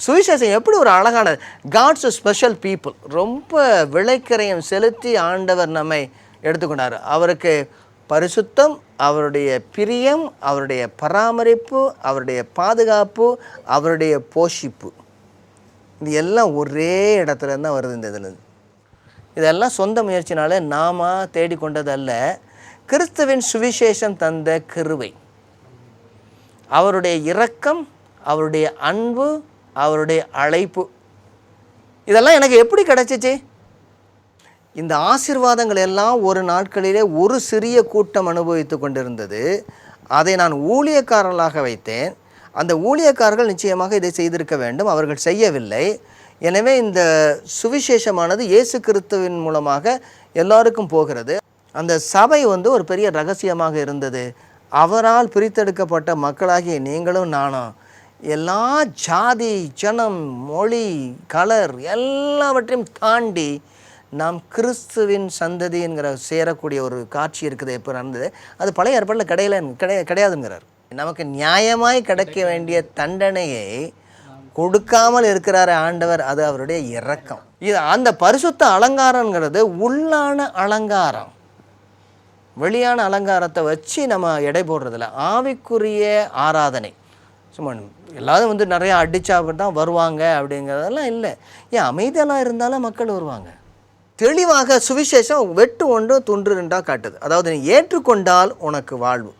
சுவிசேஷம் எப்படி ஒரு அழகான காட்ஸ் ஸ்பெஷல் பீப்புள். ரொம்ப விலைக்கரையும் செலுத்தி ஆண்டவர் நம்மை எடுத்துக்கொண்டார். அவருக்கு பரிசுத்தம், அவருடைய பிரியம், அவருடைய பராமரிப்பு, அவருடைய பாதுகாப்பு, அவருடைய போஷிப்பு, இது எல்லாம் ஒரே இடத்துல தான் வருது. இந்த இதில் இதெல்லாம் சொந்த முயற்சினால நாம தேடிக்கொண்டதல்ல, கிறிஸ்துவின் சுவிசேஷம் தந்த கிருபை, அவருடைய இரக்கம், அவருடைய அன்பு, அவருடைய அழைப்பு, இதெல்லாம் எனக்கு எப்படி கிடைச்சிச்சு? இந்த ஆசீர்வாதங்கள் எல்லாம் ஒரு நாட்களிலே ஒரு சிறிய கூட்டம் அனுபவித்து கொண்டிருந்தது. அதை நான் ஊழியக்காரர்களாக வைத்தேன். அந்த ஊழியக்காரர்கள் நிச்சயமாக இதை செய்திருக்க வேண்டும், அவர்கள் செய்யவில்லை. எனவே இந்த சுவிசேஷமானது இயேசு கிறிஸ்துவின் மூலமாக எல்லாருக்கும் போகிறது. அந்த சபை ஒரு பெரிய ரகசியமாக இருந்தது. அவரால் பிரித்தெடுக்கப்பட்ட மக்களாகிய நீங்களும் நானும் எல்லா ஜாதி, ஜனம், மொழி, கலர் எல்லாவற்றையும் தாண்டி நாம் கிறிஸ்துவின் சந்ததி என்கிற சேரக்கூடிய ஒரு காட்சி இருக்குது. எப்போ நடந்தது அது பழைய ஏற்பாட்டில் கிடையாதுங்கிறார். நமக்கு நியாயமாய் கிடைக்க வேண்டிய தண்டனையை கொடுக்காமல் இருக்கிறார் ஆண்டவர், அது அவருடைய இரக்கம். இது அந்த பரிசுத்த அலங்காரங்கிறது உள்ளான அலங்காரம், வெளியான அலங்காரத்தை வச்சு நம்ம எடை போடுறதில்ல. ஆவிக்குரிய ஆராதனை சும்மா எல்லாரும் நிறையா அடித்தா தான் வருவாங்க அப்படிங்கிறதெல்லாம் இல்லை. ஏன் அமைதியெல்லாம் இருந்தாலும் மக்கள் வருவாங்க. தெளிவாக சுவிசேஷம் வெட்டு ஒன்று துன்று ரெண்டாக காட்டுது. அதாவது நீ ஏற்றுக்கொண்டால் உனக்கு வாழ்வு,